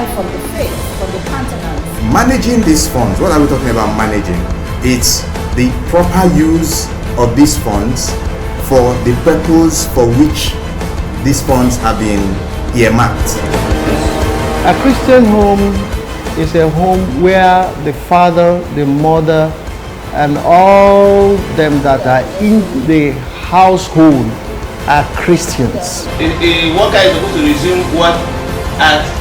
aside from the faith, from the countenance. Managing these funds, what are we talking about managing? It's the proper use of these funds for the purpose for which these funds have been earmarked. A Christian home is a home where the father, the mother, and all them that are in the household are Christians. A worker is supposed to resume work at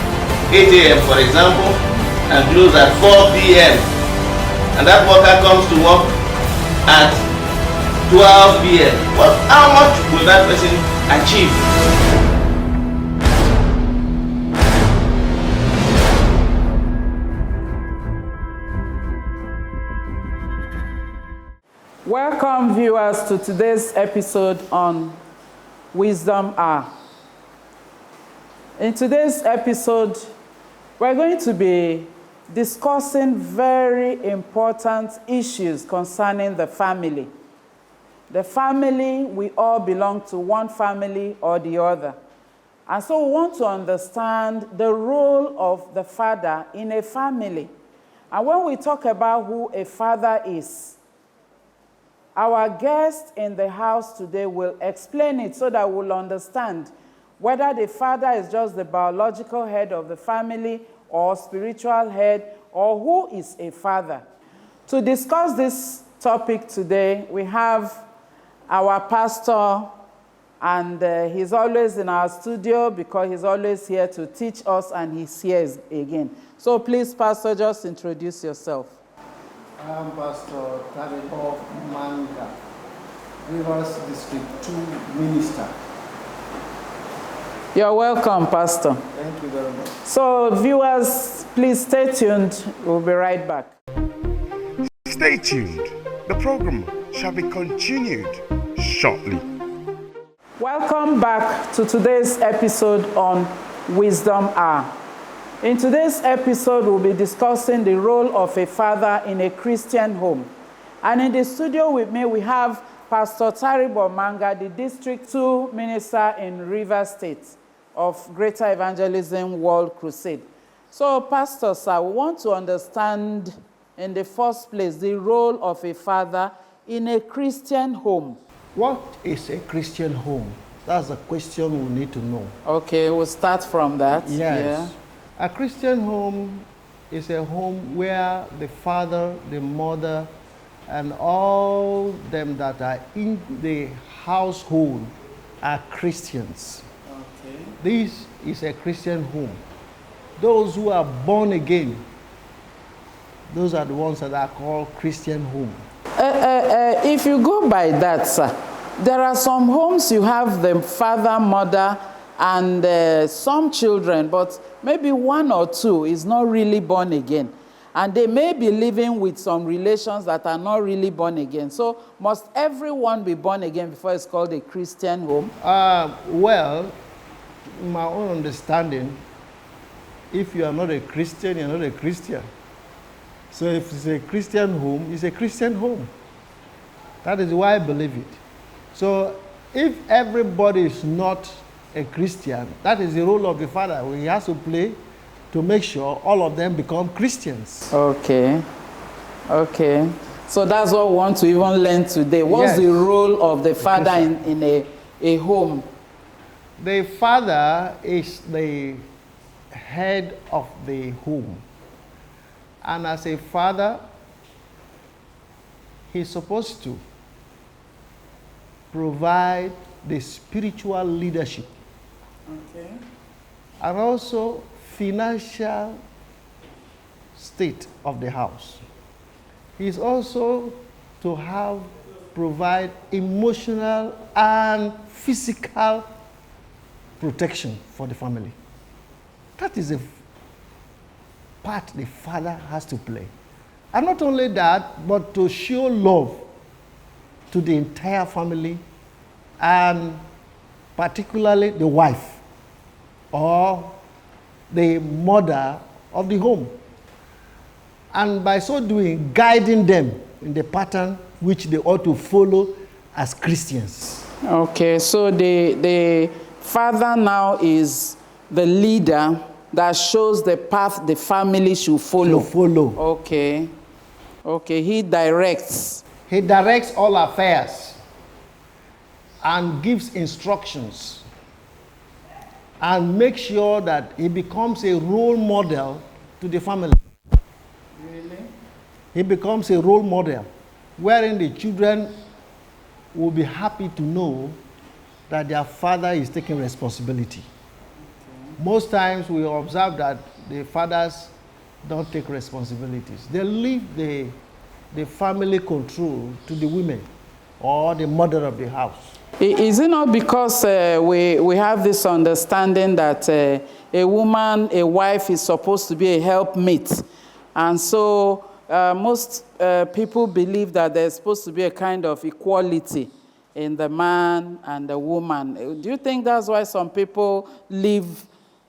8 a.m. for example, and close at 4 p.m. and that worker comes to work at 12 p.m. Well, how much will that person achieve? Welcome viewers to today's episode on Wisdom Hour. In today's episode, we're going to be discussing very important issues concerning the family. The family, we all belong to one family or the other. And so we want to understand the role of the father in a family. And when we talk about who a father is, our guest in the house today will explain it so that we'll understand whether the father is just the biological head of the family or spiritual head, or who is a father. To discuss this topic today, we have our pastor, and he's always in our studio because he's always here to teach us, and he's here again. So please, Pastor, just introduce yourself. I'm Pastor Parental Manga, Rivers District 2 Minister. You're welcome, Pastor. Thank you very much. So, viewers, please stay tuned. We'll be right back. Stay tuned. The program shall be continued shortly. Welcome back to today's episode on Wisdom Hour. In today's episode, we'll be discussing the role of a father in a Christian home. And in the studio with me, we have Pastor Taribo Manga, the District 2 Minister in Rivers State of Greater Evangelism World Crusade. So, Pastor, sir, we want to understand in the first place the role of a father in a Christian home. What is a Christian home? That's a question we need to know. Okay, we'll start from that. Yes. Yeah. A Christian home is a home where the father, the mother, and all them that are in the household are Christians. Okay. This is a Christian home. Those who are born again, those are the ones that are called Christian home. If you go by that, sir, there are some homes you have the father, mother, and some children, but maybe one or two is not really born again. And they may be living with some relations that are not really born again. So must everyone be born again before it's called a Christian home? Well, in my own understanding, if you are not a Christian, you're not a Christian. So if it's a Christian home, it's a Christian home. That is why I believe it. So if everybody is not a Christian, that is the role of the father. He has to play to make sure all of them become Christians. Okay. Okay. So that's what we want to even learn today. What's the role of the father in a home? The father is the head of the home. And as a father, he's supposed to provide the spiritual leadership. Okay. And also financial state of the house. He's also to provide emotional and physical protection for the family. That is a part the father has to play. And not only that, but to show love to the entire family, and particularly the wife or the mother of the home. And by so doing, guiding them in the pattern which they ought to follow as Christians. Okay, so the father now is the leader that shows the path the family should follow. Okay. Okay, he directs. He directs all affairs and gives instructions and makes sure that he becomes a role model to the family. Really? He becomes a role model wherein the children will be happy to know that their father is taking responsibility. Okay. Most times we observe that the fathers don't take responsibilities. They leave the family control to the women or the mother of the house. Is it not because we have this understanding that a woman, a wife, is supposed to be a helpmate? And so most people believe that there's supposed to be a kind of equality in the man and the woman. Do you think that's why some people leave,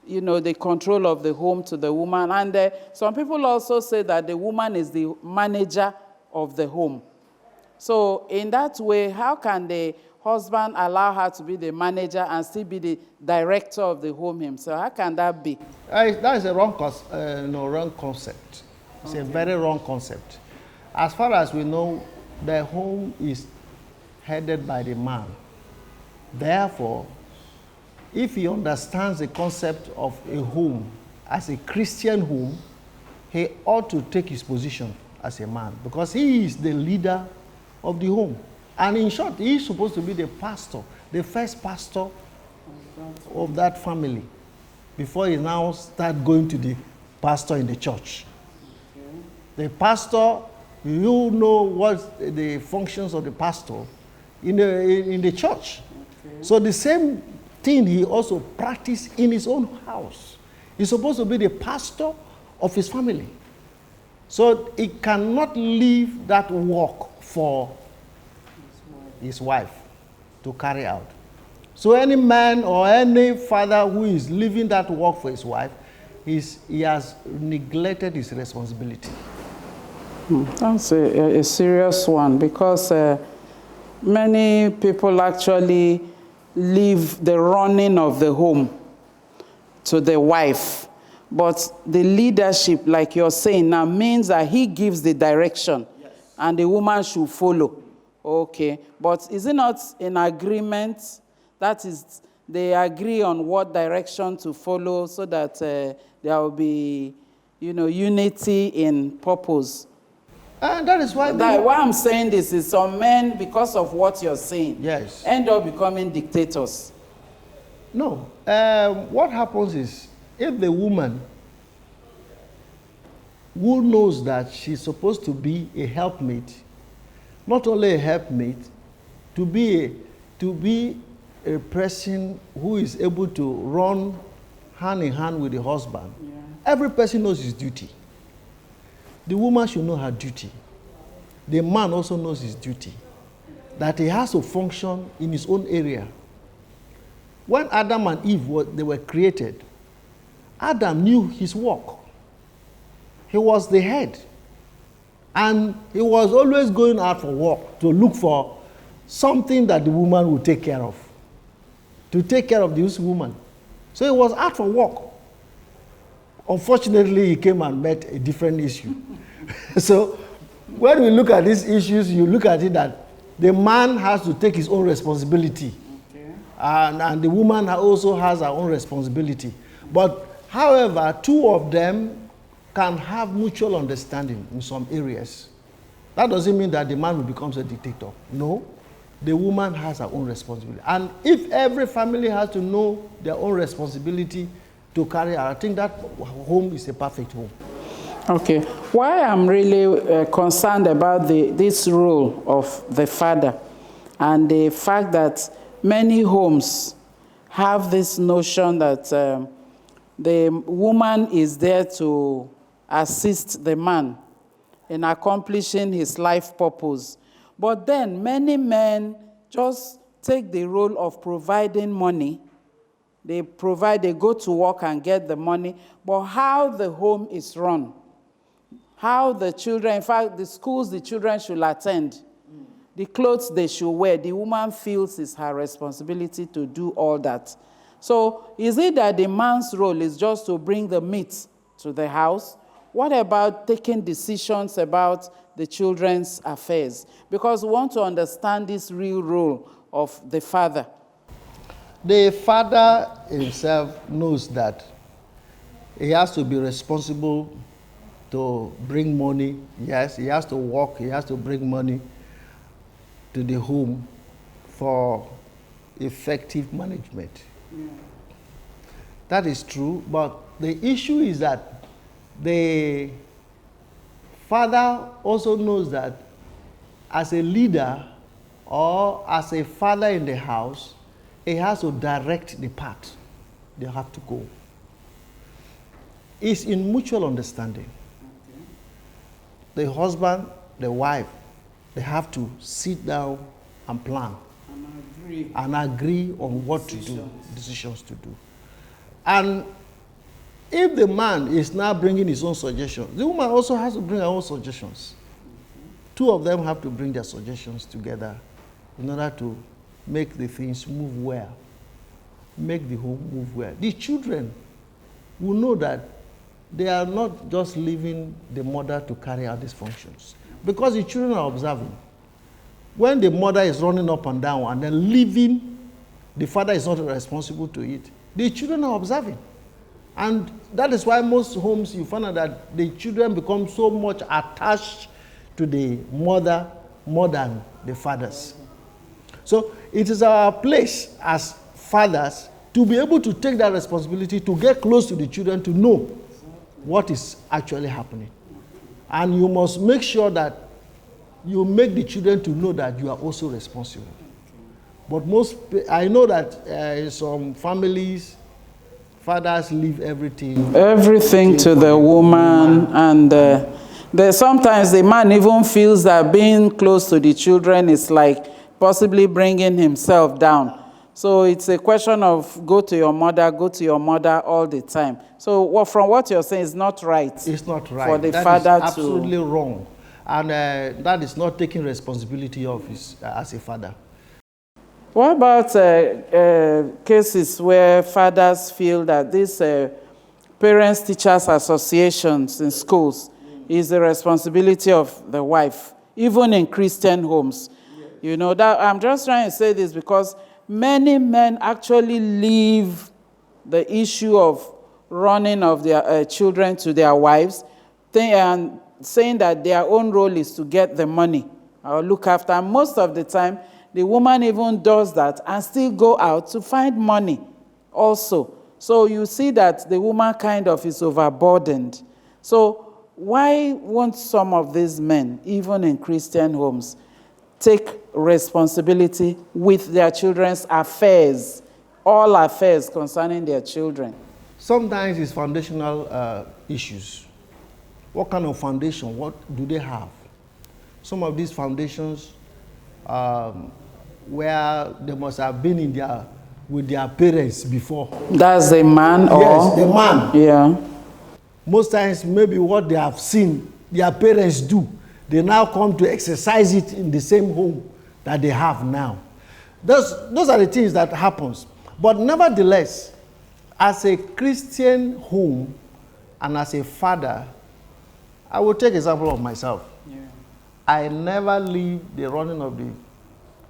the control of the home to the woman? And some people also say that the woman is the manager of the home. So in that way, how can the husband allow her to be the manager and still be the director of the home himself? How can that be? That is a wrong concept. It's a very wrong concept. As far as we know, the home is headed by the man. Therefore, if he understands the concept of a home as a Christian home, he ought to take his position as a man because he is the leader of the home. And in short, he is supposed to be the pastor, the first pastor of that family before he now starts going to the pastor in the church. Okay. The pastor, you know what the functions of the pastor in the church. Okay. So the same thing he also practiced in his own house. He's supposed to be the pastor of his family. So he cannot leave that work for his wife to carry out. So any man or any father who is leaving that work for his wife, he has neglected his responsibility. That's a serious one because many people actually leave the running of the home to the wife. But the leadership, like you're saying now, means that he gives the direction, yes, and the woman should follow. Okay, but is it not in agreement? That is, they agree on what direction to follow so that there will be, unity in purpose. And that is why... Why I'm saying this is some men, because of what you're saying, yes, end up becoming dictators. No. What happens is, if the woman who knows that she's supposed to be a helpmate, not only a helpmate, to be a person who is able to run hand in hand with the husband, yeah, every person knows his duty. The woman should know her duty. The man also knows his duty, that he has to function in his own area. When Adam and Eve were created, Adam knew his work. He was the head. And he was always going out for work to look for something that the woman would take care of, to take care of this woman. So he was out for work. Unfortunately, he came and met a different issue. So when we look at these issues, you look at it that the man has to take his own responsibility. Okay. And the woman also has her own responsibility. But however, two of them can have mutual understanding in some areas. That doesn't mean that the man becomes a dictator. No, the woman has her own responsibility. And if every family has to know their own responsibility to carry out, I think that home is a perfect home. Okay. Why I'm really concerned about this role of the father and the fact that many homes have this notion that the woman is there to assist the man in accomplishing his life purpose. But then many men just take the role of providing money. They go to work and get the money. But how the home is run, how the children, in fact, the schools the children should attend, the clothes they should wear, the woman feels it's her responsibility to do all that. So is it that the man's role is just to bring the meat to the house? What about taking decisions about the children's affairs? Because we want to understand this real role of the father. The father himself knows that he has to be responsible to bring money. Yes, he has to work, he has to bring money to the home for effective management. Yeah. That is true, but the issue is that the father also knows that as a leader or as a father in the house, he has to direct the path they have to go. It's in mutual understanding. Okay. The husband, the wife, they have to sit down and plan and agree on what to do, decisions to do. And if the man is now bringing his own suggestions, the woman also has to bring her own suggestions. Two of them have to bring their suggestions together in order to make the things move well, make the home move well. The children will know that they are not just leaving the mother to carry out these functions, because the children are observing. When the mother is running up and down and then leaving, the father is not responsible to it, the children are observing. And that is why most homes you find out that the children become so much attached to the mother more than the fathers. So it is our place as fathers to be able to take that responsibility, to get close to the children, to know what is actually happening. And you must make sure that you make the children to know that you are also responsible. But I know that in some families, fathers leave everything. Everything to the woman, and sometimes the man even feels that being close to the children is like possibly bringing himself down. So it's a question of go to your mother all the time. So from what you're saying, it's not right. It's not right. For the that father is absolutely wrong. And that is not taking responsibility of his as a father. What about cases where fathers feel that these parents teachers associations in schools is the responsibility of the wife, even in Christian homes? Yes. You know, that I'm just trying to say this because many men actually leave the issue of running of their children to their wives and saying that their own role is to get the money or look after. And most of the time, the woman even does that and still go out to find money also. So you see that the woman kind of is overburdened. So why won't some of these men, even in Christian homes, take responsibility with their children's affairs, all affairs concerning their children? Sometimes it's foundational issues. What kind of foundation? What do they have? Some of these foundations where they must have been with their parents before. That's the man, or? Yes, the man. Yeah. Most times, maybe what they have seen their parents do, they now come to exercise it in the same home that they have now. Those are the things that happens. But nevertheless, as a Christian home and as a father, I will take example of myself. Yeah. I never leave the running of the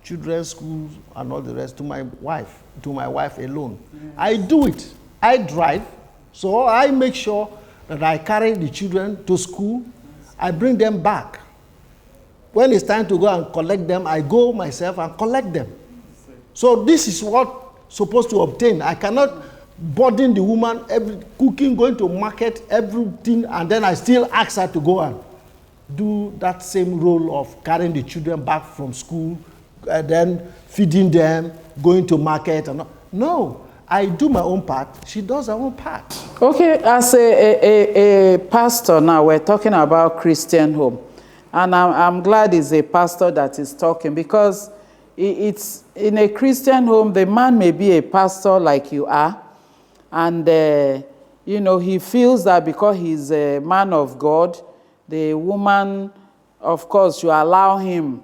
children's schools and all the rest to my wife alone. Yeah. I do it. I drive, so I make sure that I carry the children to school. I bring them back. When it's time to go and collect them, I go myself and collect them. So this is what supposed to obtain. I cannot burden the woman, cooking, going to market, everything, and then I still ask her to go and do that same role of carrying the children back from school, then feeding them, going to market. And no, I do my own part. She does her own part. Okay, as a pastor now, we're talking about Christian home. And I'm glad it's a pastor that is talking, because it's in a Christian home, the man may be a pastor like you are, and he feels that because he's a man of God, the woman, of course, should allow him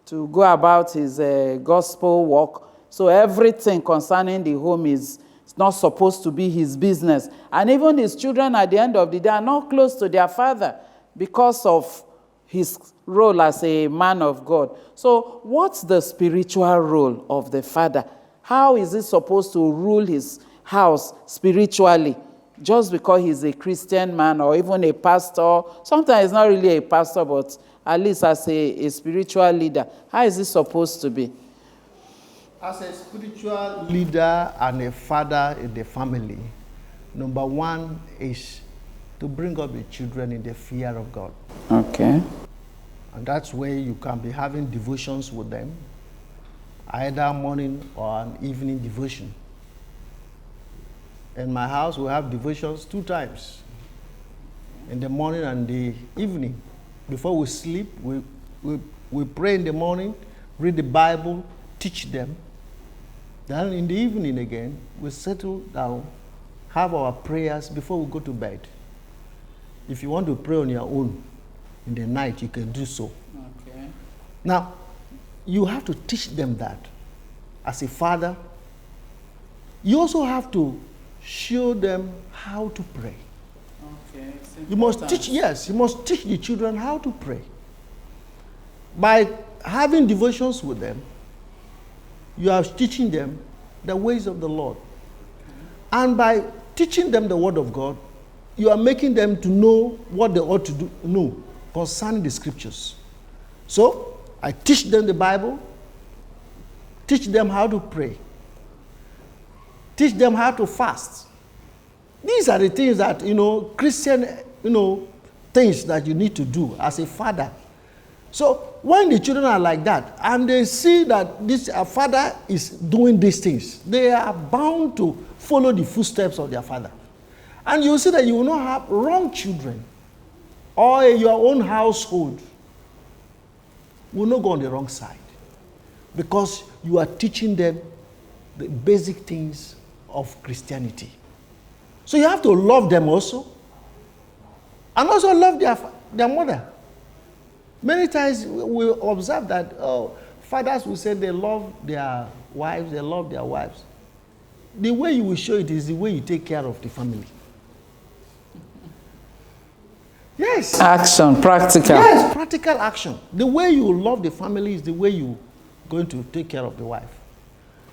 to go about his gospel work. So everything concerning the home is It's not supposed to be his business. And even his children at the end of the day are not close to their father because of his role as a man of God. So what's the spiritual role of the father? How is he supposed to rule his house spiritually? Just because he's a Christian man or even a pastor. Sometimes he's not really a pastor, but at least as a spiritual leader. How is he supposed to be? As a spiritual leader and a father in the family, number one is to bring up the children in the fear of God. Okay. And that's where you can be having devotions with them, either morning or an evening devotion. In my house, we have devotions 2 times, in the morning and the evening. Before we sleep, we pray in the morning, read the Bible, teach them. Then in the evening again, we settle down, have our prayers before we go to bed. If you want to pray on your own in the night, you can do so. Okay. Now, you have to teach them that. As a father, you also have to show them how to pray. Okay. You must teach, yes, you must teach the children how to pray. By having devotions with them, you are teaching them the ways of the Lord. And by teaching them the word of God, you are making them to know what they ought to do, know concerning the scriptures. So, I teach them the Bible, teach them how to pray, teach them how to fast. These are the things that, Christian, things that you need to do as a father. So when the children are like that, and they see that this father is doing these things, they are bound to follow the footsteps of their father. And you see that you will not have wrong children, or your own household will not go on the wrong side, because you are teaching them the basic things of Christianity. So you have to love them also, and also love their mother. Many times we observe that fathers will say they love their wives, they love their wives. The way you will show it is the way you take care of the family. Yes. Action, practical. Yes, practical action. The way you love the family is the way you're going to take care of the wife.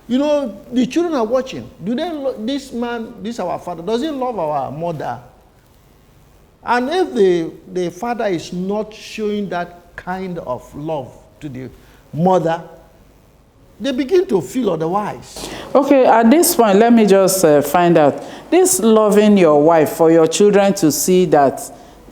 The children are watching. Do they this man, this our father, does he love our mother? And if the father is not showing that kind of love to the mother, they begin to feel otherwise. Okay, at this point, let me just find out. This loving your wife, for your children to see that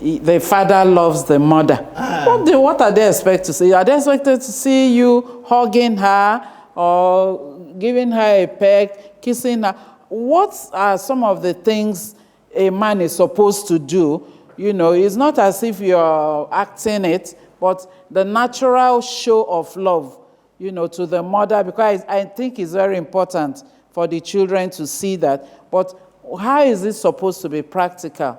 the father loves the mother. What are they expected to see? Are they expected to see you hugging her or giving her a peck, kissing her? What are some of the things a man is supposed to do? It's not as if you're acting it, but the natural show of love, to the mother, because I think it's very important for the children to see that. But how is it supposed to be practical?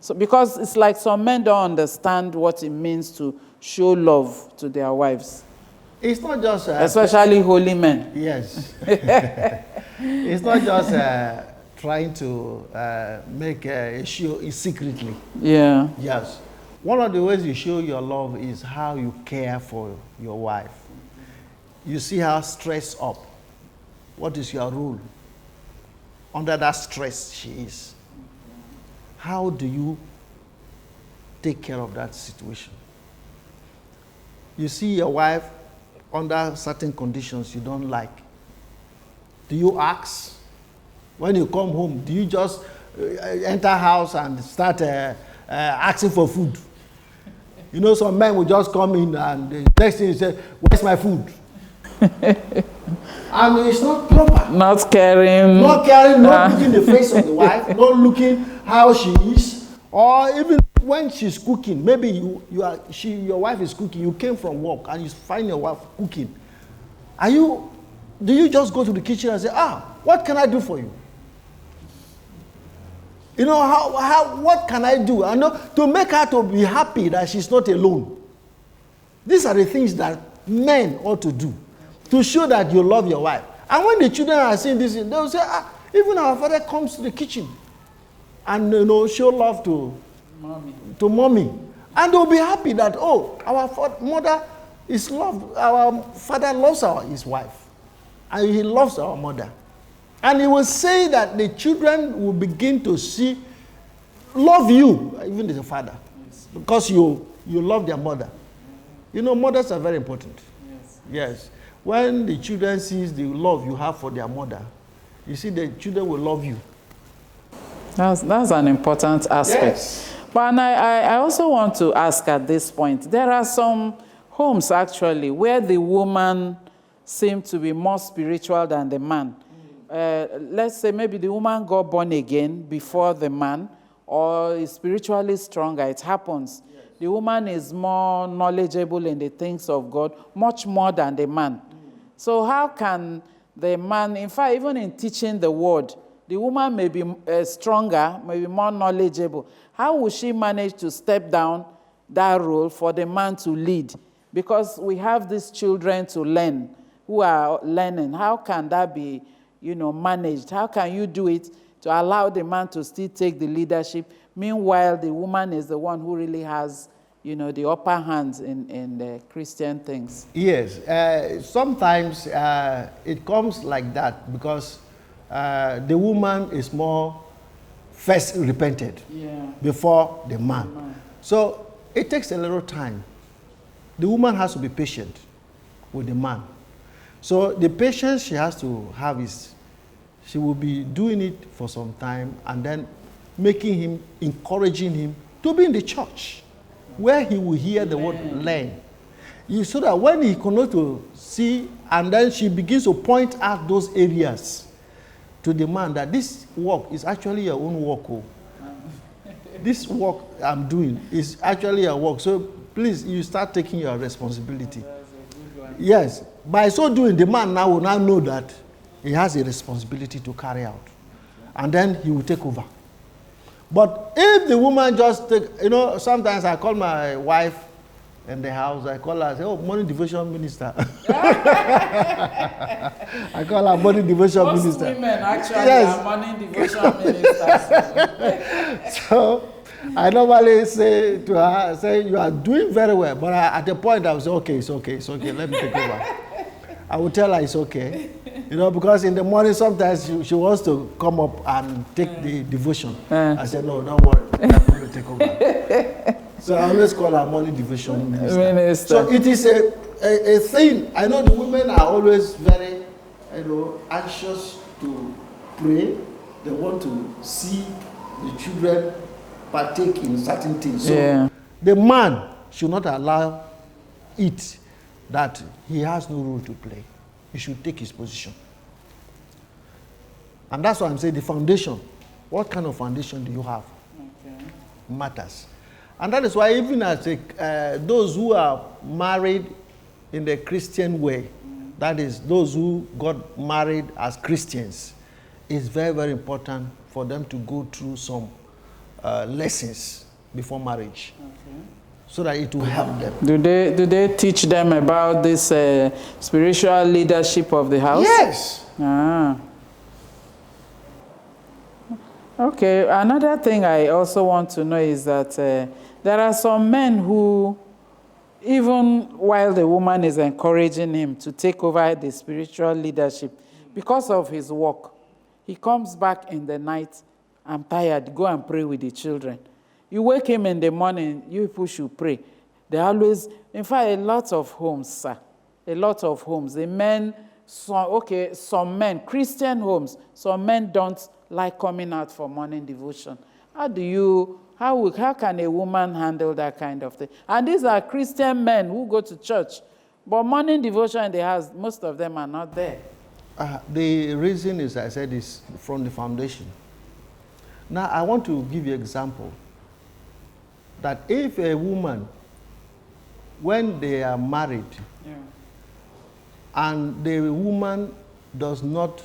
So, because it's like some men don't understand what it means to show love to their wives. It's not just... especially holy men. Yes. It's not just trying to make a show secretly. Yeah. Yes. One of the ways you show your love is how you care for your wife. You see her stressed up. What is your role? Under that stress she is. How do you take care of that situation? You see your wife under certain conditions you don't like. Do you ask? When you come home, do you just enter house and start asking for food? Some men will just come in and the next thing you say, where's my food? And it's not proper. Not caring. Not caring, not looking the face of the wife, not looking how she is. Or even when she's cooking, maybe your wife is cooking, you came from work and you find your wife cooking. Do you just go to the kitchen and say, what can I do for you? What can I do? I know to make her to be happy that she's not alone. These are the things that men ought to do to show that you love your wife. And when the children are seeing this, they will say, Even our father comes to the kitchen and show love to mommy. And they'll be happy that, oh, our mother is loved, our father loves his wife. And he loves our mother. And he will say that the children will begin to love you, even as a father, because you love their mother. Mothers are very important. Yes. When the children sees the love you have for their mother, you see the children will love you. That's an important aspect. Yes. But I also want to ask at this point, there are some homes actually where the woman seems to be more spiritual than the man. Let's say maybe the woman got born again before the man, or is spiritually stronger. It happens. Yes. The woman is more knowledgeable in the things of God, much more than the man. So how can the man, in fact, even in teaching the word, the woman may be stronger, maybe more knowledgeable. How will she manage to step down that role for the man to lead? Because we have these children to learn, who are learning. How can that be, managed? How can you do it to allow the man to still take the leadership? Meanwhile, the woman is the one who really has, the upper hands in the Christian things. Yes. Sometimes it comes like that because the woman is more first repented before the man. So it takes a little time. The woman has to be patient with the man. So the patience she has to have is she will be doing it for some time and then making him, encouraging him to be in the church where he will hear the word, learn. So that when he continues to see, and then she begins to point out those areas to the man that this work is actually your own work. Oh. This work I'm doing is actually a work. So please, you start taking your responsibility. Yes. By so doing, the man now will now know that he has a responsibility to carry out. And then he will take over. But if the woman just sometimes I call my wife in the house, I call her, I say, oh, morning devotion minister. I call her morning devotion minister. Most women actually are morning devotion ministers. So I normally say to her, you are doing very well. But at the point I will say, okay, it's okay, let me take over. I will tell her it's okay. Because in the morning sometimes she wants to come up and take the devotion. I said, no, don't worry. I'm going to take over. So I always call her morning devotion minister. So it is a thing. I know the women are always very, anxious to pray. They want to see the children partake in certain things. So the man should not allow it that he has no role to play. He should take his position. And that's why I'm saying the foundation. What kind of foundation do you have? Matters. And that is why even as those who are married in the Christian way, that is, those who got married as Christians, it's very, very important for them to go through some lessons before marriage. So that it will help them. Do they teach them about this spiritual leadership of the house? Yes. Okay. Another thing I also want to know is that there are some men who, even while the woman is encouraging him to take over the spiritual leadership, because of his work, he comes back in the night, I'm tired, go and pray with the children. You wake him in the morning, you people should pray. They always, in fact, a lot of homes, sir, the men, some men, Christian homes, some men don't like coming out for morning devotion. How can a woman handle that kind of thing? And these are Christian men who go to church, but morning devotion in the house, most of them are not there. The reason is, I said, is from the foundation. Now, I want to give you an example. That if a woman, when they are married, and the woman does not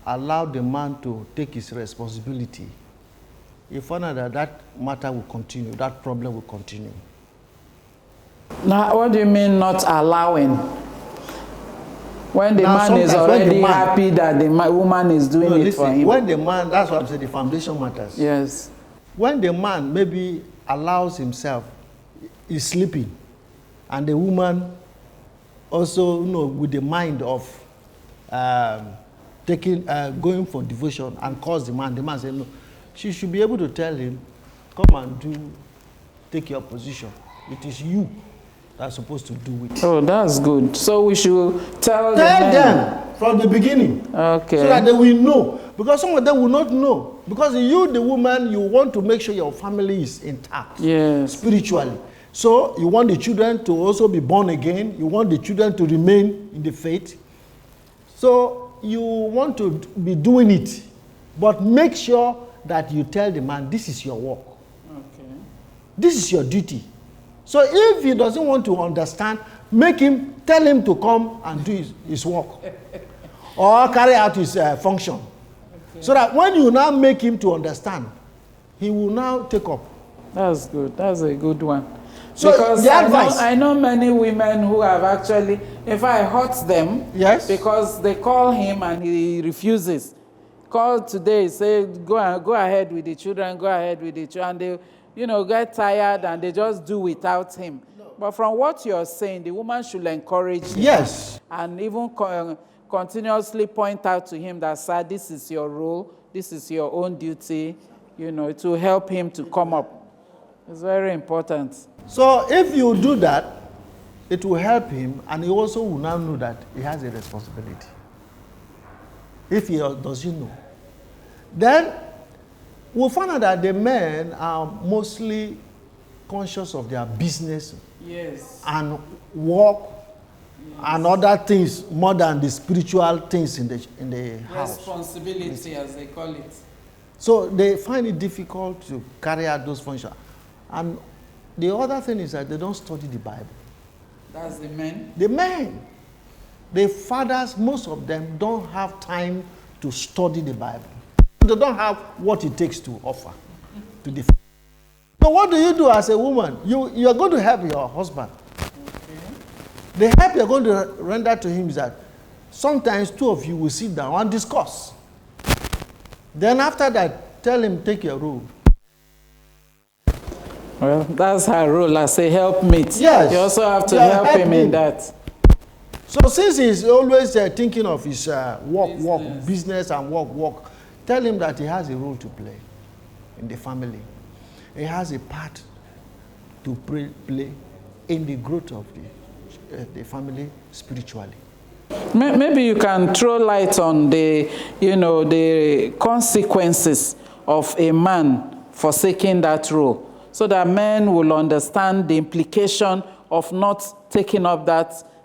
allow the man to take his responsibility, you find out that matter will continue, that problem will continue. Now, what do you mean not allowing? When the Now, man is sometimes when the already man- happy that the woman is doing No, it listen, for him. when the man, that's what I'm saying, the foundation matters. Yes. When the man maybe allows himself, is sleeping, and the woman also, with the mind of going for devotion and calls the man says no, she should be able to tell him, come and take your position. It is you that's supposed to do it. Oh, that's good. So we should tell them from the beginning. Okay. So that they will know. Because some of them will not know. Because you, the woman, you want to make sure your family is intact. Yes. Spiritually. So you want the children to also be born again. You want the children to remain in the faith. So you want to be doing it. But make sure that you tell the man, this is your work. Okay. This is your duty. So if he doesn't want to understand, tell him to come and do his work. Or carry out his function. Okay. So that when you now make him to understand, he will now take up. That's good. That's a good one. So because the advice, I know many women who have actually, if I hurt them, yes, because they call him and he refuses. Call today, say, go ahead with the children, go ahead with the children. And they, get tired and they just do without him. No. But from what you're saying, the woman should encourage him. Yes. And even continuously point out to him that, sir, this is your role, this is your own duty, to help him to come up. It's very important. So if you do that, it will help him, and he also will now know that he has a responsibility. If he doesn't know. Then we'll find out that the men are mostly conscious of their business, yes, and work, yes, and other things more than the spiritual things in the house. Responsibility, as they call it. So they find it difficult to carry out those functions. And the other thing is that they don't study the Bible. That's the men? The men. The fathers, most of them, don't have time to study the Bible. They don't have what it takes to offer to the family. So what do you do as a woman? You are going to help your husband. Okay. The help you're going to render to him is that sometimes two of you will sit down and discuss. Then after that, tell him, take your role. Well, that's her role as a helpmate. Yes. You also have to help him in that. So since he's always thinking of his business and work, tell him that he has a role to play in the family. He has a part to play in the growth of the family spiritually. Maybe you can throw light on the consequences of a man forsaking that role, so that men will understand the implication of not taking up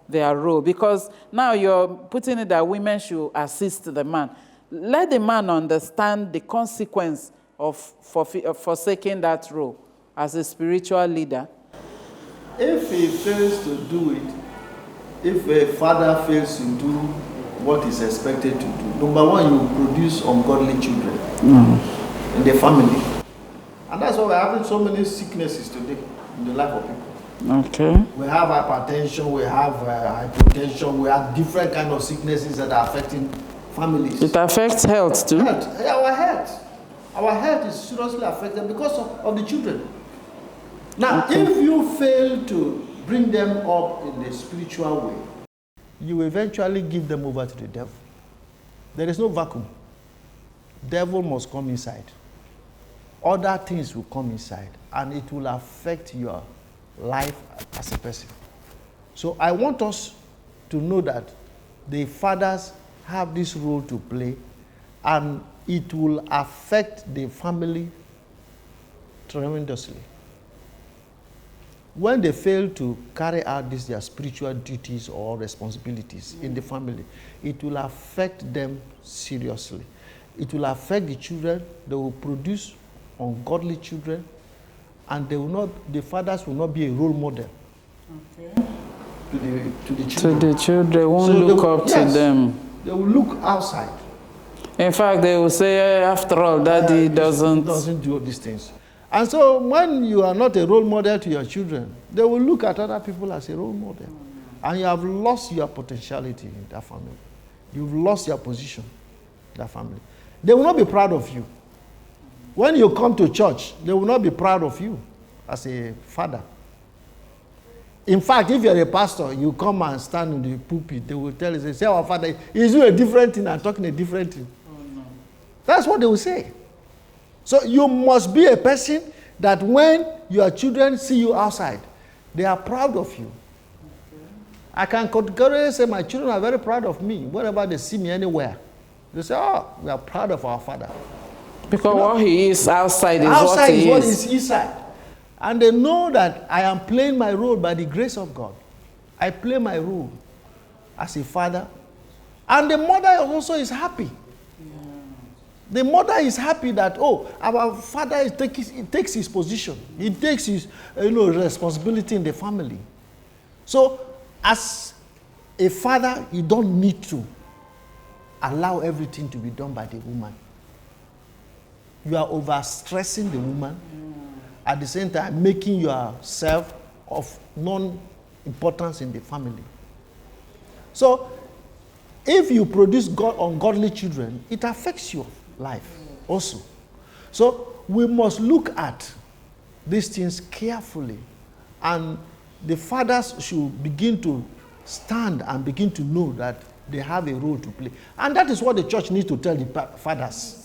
their role. Because now you're putting it that women should assist the man. Let the man understand the consequence of forsaking that role as a spiritual leader. If he fails to do it, if a father fails to do what is expected to do, number one, you produce ungodly children in the family. And that's why we're having so many sicknesses today in the life of people. Okay. We have hypertension, we have hypertension, we have different kind of sicknesses that are affecting families. It affects health too? Our health is seriously affected because of the children. Now, if you fail to bring them up in the spiritual way, you eventually give them over to the devil. There is no vacuum. Devil must come inside. Other things will come inside, and it will affect your life as a person. So I want us to know that the fathers have this role to play, and it will affect the family tremendously. When they fail to carry out their spiritual duties or responsibilities in the family, it will affect them seriously. It will affect the children. They will produce ungodly children, and the fathers will not be a role model to the children. To the children, they won't look up to them. They will look outside. In fact, they will say, after all, Daddy doesn't do these things. And so when you are not a role model to your children, they will look at other people as a role model. And you have lost your potentiality in that family. You've lost your position in that family. They will not be proud of you. When you come to church, they will not be proud of you as a father. In fact, if you're a pastor, you come and stand in the pulpit, they will tell you, say, our father is doing a different thing and talking a different thing. Oh, no. That's what they will say. So you must be a person that when your children see you outside, they are proud of you. Okay. I can categorically say my children are very proud of me. Whenever they see me anywhere, they say, oh, we are proud of our father. Because what he is outside is what he is. What is inside. And they know that I am playing my role by the grace of God. I play my role as a father. And the mother also is happy. Yeah. The mother is happy that, oh, our father takes his position. He takes his responsibility in the family. So, as a father, you don't need to allow everything to be done by the woman. You are overstressing the woman. At the same time, making yourself of non-importance in the family. So, if you produce ungodly children, it affects your life also. So, we must look at these things carefully. And the fathers should begin to stand and begin to know that they have a role to play. And that is what the church needs to tell the fathers.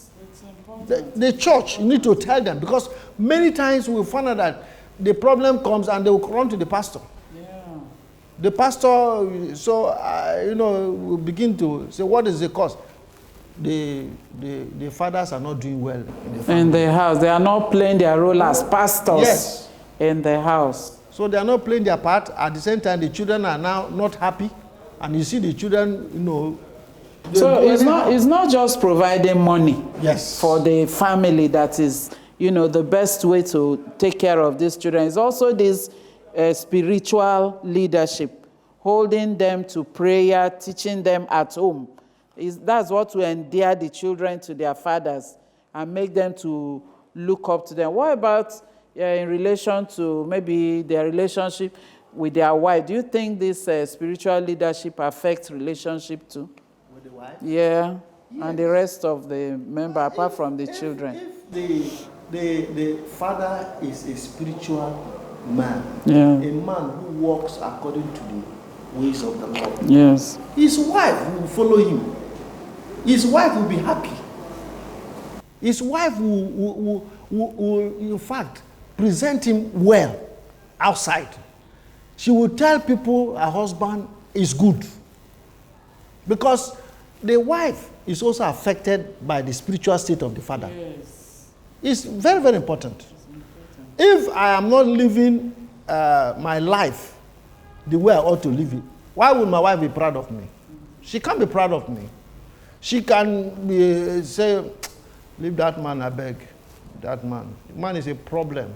The church need to tell them, because many times we find out that the problem comes and they will run to the pastor. Yeah. The pastor, will begin to say, what is the cause? The fathers are not doing well in the house. They are not playing their role as pastors in the house. So they are not playing their part. At the same time, the children are now not happy. And you see the children, so it's not just providing money for the family that is, the best way to take care of these children. It's also this spiritual leadership, holding them to prayer, teaching them at home. That's what will endear the children to their fathers and make them to look up to them. What about in relation to maybe their relationship with their wife? Do you think this spiritual leadership affects relationship too? With the wife? Yeah, yes. And the rest of the member, apart from the children. If the father is a spiritual man, a man who walks according to the ways of the Lord, yes, his wife will follow him. His wife will be happy. His wife will in fact, present him well outside. She will tell people her husband is good. Because the wife is also affected by the spiritual state of the father. Yes. It's very, very important. If I am not living my life the way I ought to live it, why would my wife be proud of me? She can't be proud of me. She can say, leave that man, I beg. That man. The man is a problem.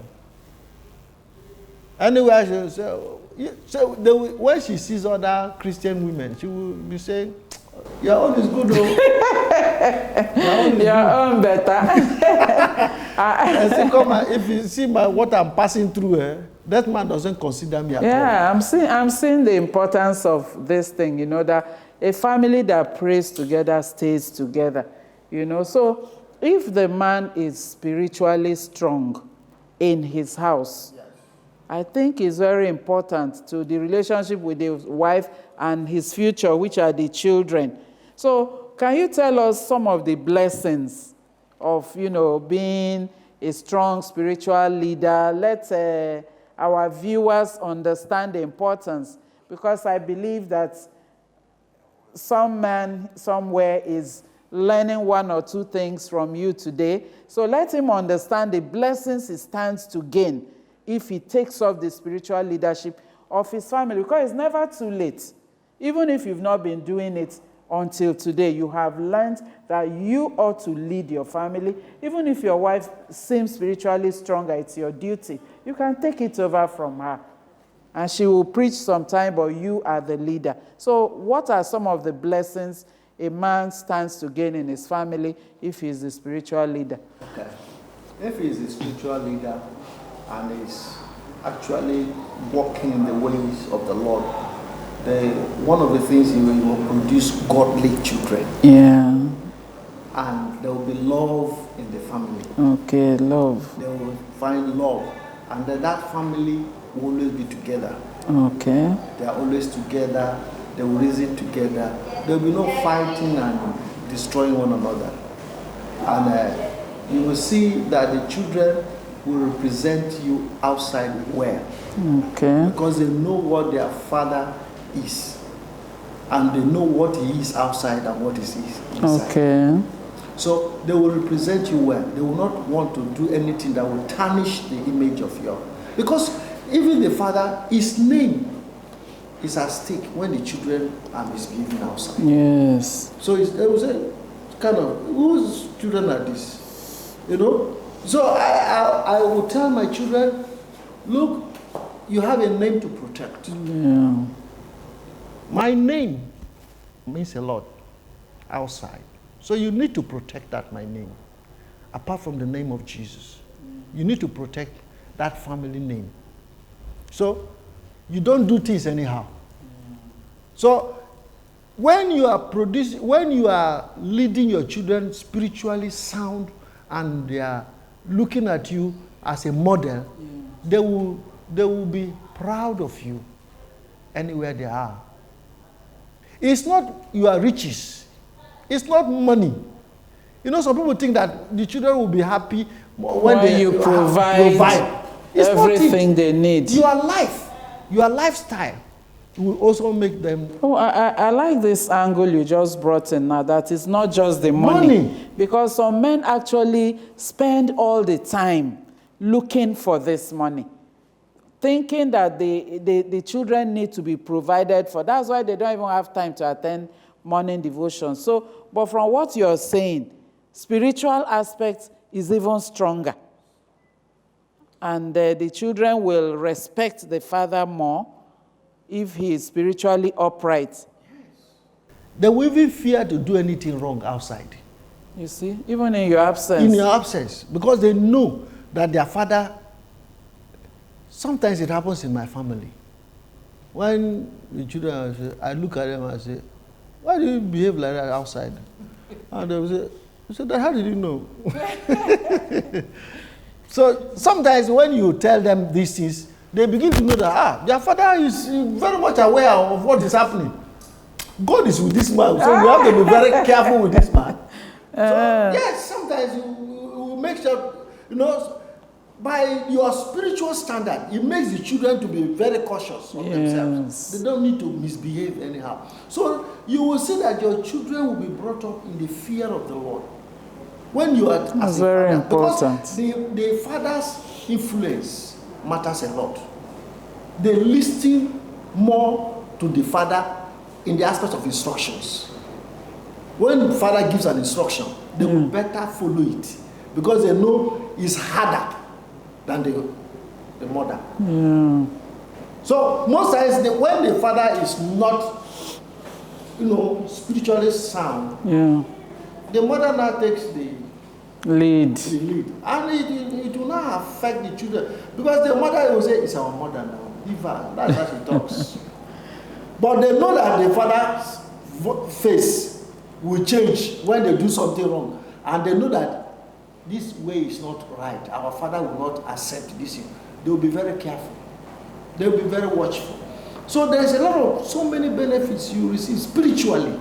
Anyway, she will say, so when she sees other Christian women, she will be saying, your own is good, though. Your own better. I say, come on, if you see what I'm passing through, that man doesn't consider me at all. Yeah, I'm seeing the importance of this thing, that a family that prays together stays together, So if the man is spiritually strong in his house, I think it's very important to the relationship with his wife and his future, which are the children. So can you tell us some of the blessings of, being a strong spiritual leader? Let our viewers understand the importance, because I believe that some man somewhere is learning one or two things from you today. So let him understand the blessings he stands to gain if he takes up the spiritual leadership of his family, because it's never too late. Even if you've not been doing it until today, you have learned that you ought to lead your family. Even if your wife seems spiritually stronger, it's your duty. You can take it over from her. And she will preach sometime, but you are the leader. So what are some of the blessings a man stands to gain in his family if he is a spiritual leader? Okay. If he is a spiritual leader and is actually walking in the ways of the Lord, one of the things you will produce godly children. Yeah. And there will be love in the family. Okay, love. They will find love. And then that family will always be together. Okay. They are always together. They will reason together. There will be no fighting and destroying one another. And you will see that the children will represent you outside well. Okay. Because they know what their father is. And they know what he is outside and what he is inside. Okay. So they will represent you well. They will not want to do anything that will tarnish the image of your. Because even the father, his name is at stake when the children are misbehaving outside. Yes. So they will say, kind of, whose children are these? You know? So I will tell my children, look, you have a name to protect. Yeah. My name means a lot outside. So you need to protect that, my name. Apart from the name of Jesus. You need to protect that family name. So you don't do things anyhow. So when you are leading your children spiritually sound and they are looking at you as a model, they will be proud of you anywhere they are. It's not your riches. It's not money. You know, some people think that the children will be happy when you provide It's everything they need. Your life, your lifestyle will also make them. Oh, I like this angle you just brought in now, that it's not just the money. Because some men actually spend all the time looking for this money, thinking that the children need to be provided for. That's why they don't even have time to attend morning devotion. So, but from what you're saying, spiritual aspect is even stronger. And the children will respect the father more if he is spiritually upright. Yes. They will even fear to do anything wrong outside. You see, even in your absence. In your absence, because they know that their father. Sometimes it happens in my family. When the children, I look at them and I say, why do you behave like that outside? And they will say, how did you know? So sometimes when you tell them these things, they begin to know that their father is very much aware of what is happening. God is with this man, so you have to be very careful with this man. So yes, sometimes you make sure, you know, by your spiritual standard, it makes the children to be very cautious of themselves. They don't need to misbehave anyhow. So you will see that your children will be brought up in the fear of the Lord. When you are as a very father, important. Because the father's influence matters a lot. They listen more to the father in the aspect of instructions. When the father gives an instruction, they will better follow it because they know it's harder than the mother. So most times when the father is not, spiritually sound, the mother now takes the lead. And it will not affect the children. Because the mother will say, it's our mother now. Leave her. That's how she talks. But they know that the father's face will change when they do something wrong. And they know that this way is not right. Our father will not accept this. They will be very careful. They will be very watchful. So there's so many benefits you receive spiritually.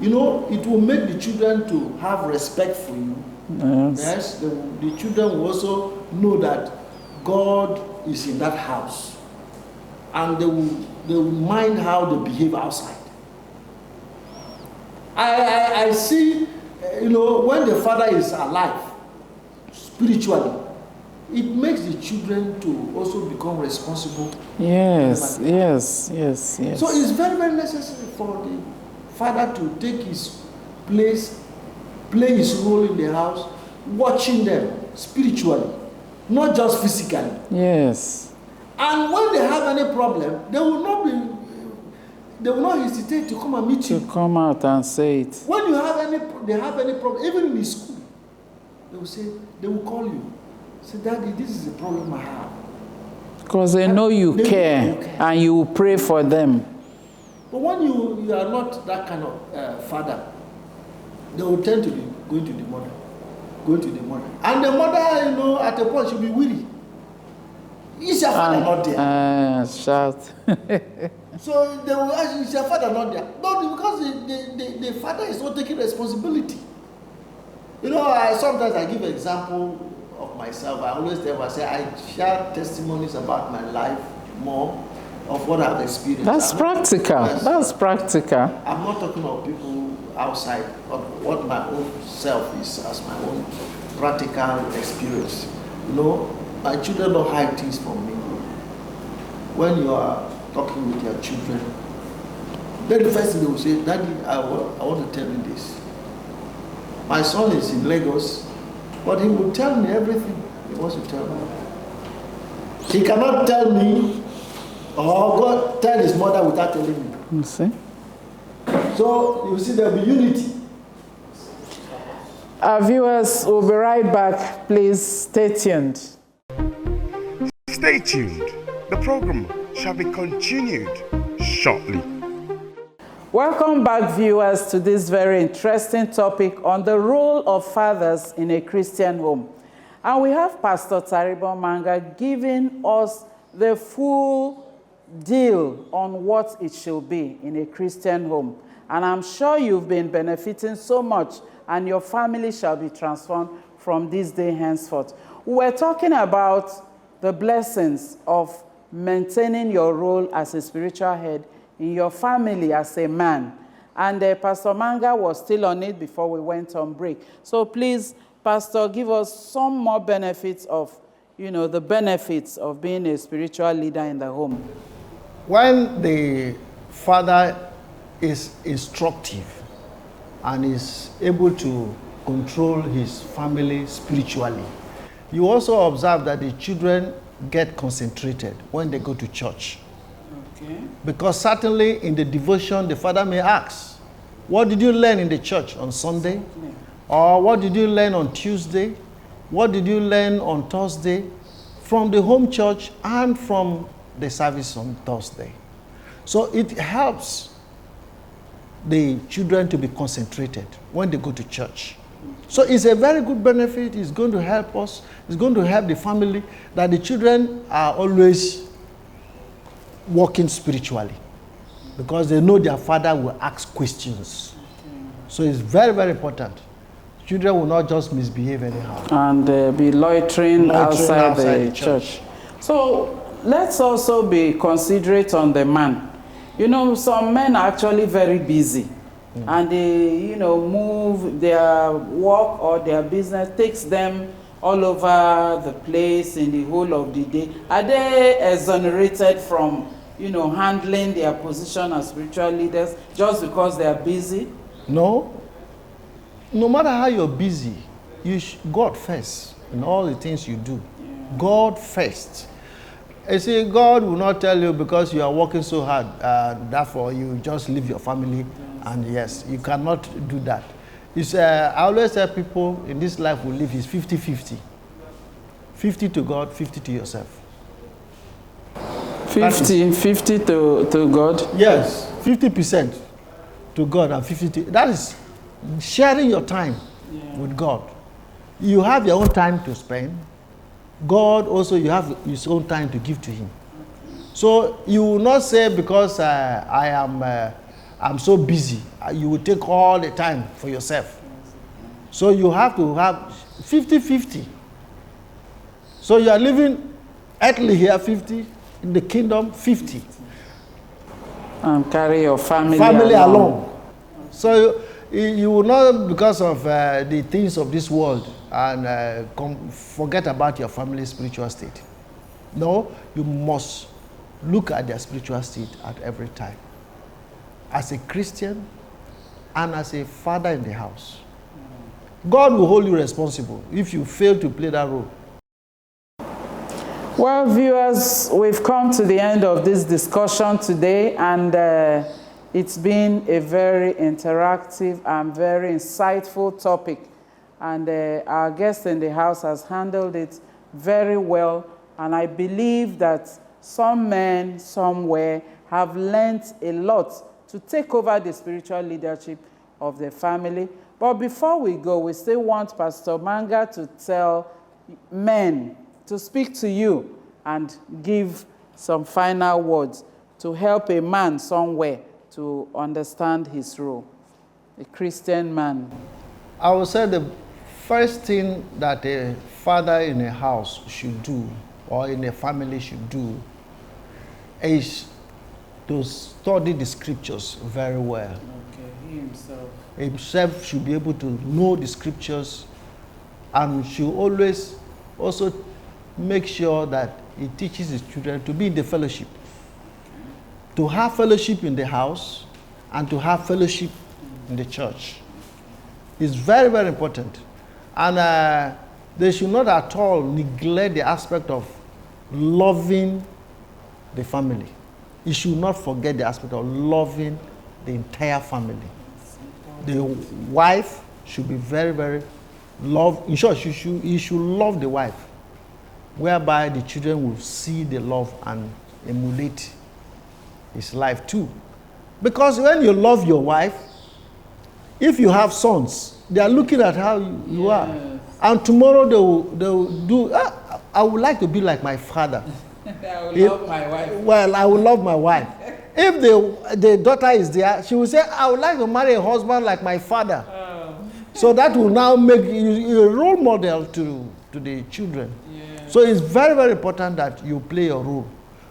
It will make the children to have respect for you. Yes, the children will also know that God is in that house. And they will mind how they behave outside. I see, when the father is alive, spiritually, it makes the children to also become responsible. Yes. So it's very, very necessary for the father to take his place, play his role in the house, watching them spiritually, not just physically. Yes. And when they have any problem, they will not hesitate to come and meet you. To come out and say it. When they have any problem, even in the school, they will call you. Say, Daddy, this is the problem I have. Because they know you care and you will pray for them. But when you are not that kind of father, they will tend to be going to the mother. And the mother, you know, at a point she'll be weary. Is your father not there? Shout. So they will ask, is your father not there? No, because the father is not taking responsibility. You know, sometimes I give an example of myself. I always tell, I say, I share testimonies about my life more of what I've experienced. That's practical. That's practical. I'm not talking about people outside, but what my own self is as my own practical experience. You know, my children don't hide things from me. When you are talking with your children, then the first thing they will say, Daddy, I want to tell you this. My son is in Lagos, but he will tell me everything he wants to tell me. He cannot tell me or go tell his mother without telling me. You see? So you see there will be unity. Our viewers will be right back. Please stay tuned. Stay tuned. The program shall be continued shortly. Welcome back, viewers, to this very interesting topic on the role of fathers in a Christian home. And we have Pastor Taribo Manga giving us the full deal on what it should be in a Christian home. And I'm sure you've been benefiting so much, and your family shall be transformed from this day henceforth. We're talking about the blessings of maintaining your role as a spiritual head in your family as a man. And Pastor Manga was still on it before we went on break. So please, Pastor, give us some more benefits of, you know, the benefits of being a spiritual leader in the home. When the father is instructive and is able to control his family spiritually, you also observe that the children get concentrated when they go to church. Okay. Because certainly in the devotion, the father may ask, what did you learn in the church on Sunday? Yeah. Or what did you learn on Tuesday? What did you learn on Thursday? From the home church and from the service on Thursday. So it helps the children to be concentrated when they go to church. So it's a very good benefit. It's going to help us. It's going to help the family that the children are always walking spiritually because they know their father will ask questions. So it's very, very important. Children will not just misbehave anyhow. And be loitering outside the church. So let's also be considerate on the man. You know, some men are actually very busy. And they, you know, move their work or their business, takes them all over the place in the whole of the day. Are they exonerated from, you know, handling their position as spiritual leaders just because they are busy? No. No matter how you're busy, God first in all the things you do. Yeah. God first. You see, God will not tell you because you are working so hard, therefore you just leave your family. And yes, you cannot do that. It's, I always tell people in this life we live is 50-50. 50 to God, 50 to yourself. 50 to God? Yes, 50% to God and 50 to... That is sharing your time with God. You have your own time to spend. God also, you have his own time to give to him. So you will not say because I'm so busy, you will take all the time for yourself. So you have to have 50-50. So you are living earthly here 50, in the kingdom 50. And carry your family along. So you will not, because of the things of this world, and forget about your family's spiritual state. No, you must look at their spiritual state at every time. As a Christian and as a father in the house. God will hold you responsible if you fail to play that role. Well, viewers, we've come to the end of this discussion today, and it's been a very interactive and very insightful topic. And our guest in the house has handled it very well, and I believe that some men somewhere have learned a lot to take over the spiritual leadership of the family. But before we go, we still want Pastor Manga to tell men to speak to you and give some final words to help a man somewhere to understand his role, a Christian man. I would say the first thing that a father in a house should do, or in a family should do, is to study the scriptures very well. Okay, he himself. Himself should be able to know the scriptures, and should always also make sure that he teaches his children to be in the fellowship. To have fellowship in the house and to have fellowship in the church is very, very important. And they should not at all neglect the aspect of loving the family. You should not forget the aspect of loving the entire family. The wife should be very, very loved. In short, you should love the wife, whereby the children will see the love and emulate his life too. Because when you love your wife, if you have sons, they are looking at how you are. And tomorrow they will do, I would like to be like my father. I will love my wife. Well, I will love my wife. If the daughter is there, she will say, I would like to marry a husband like my father. So that will now make you a role model to the children. So it's very, very important that you play your role,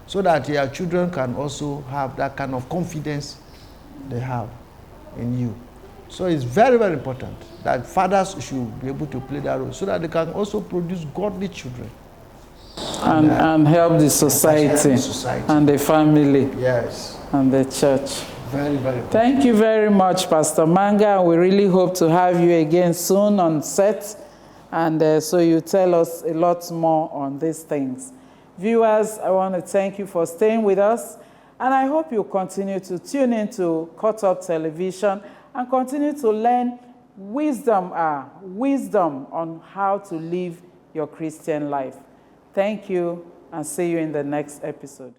so that your children can also have that kind of confidence they have in you. So it's very, very important that fathers should be able to play that role, so that they can also produce godly children. And help the society, and the family. Yes. And the church. Very, very important. Thank you very much, Pastor Manga. We really hope to have you again soon on set. And so you tell us a lot more on these things. Viewers, I want to thank you for staying with us. And I hope you continue to tune into CUTV Television and continue to learn wisdom on how to live your Christian life. Thank you, and see you in the next episode.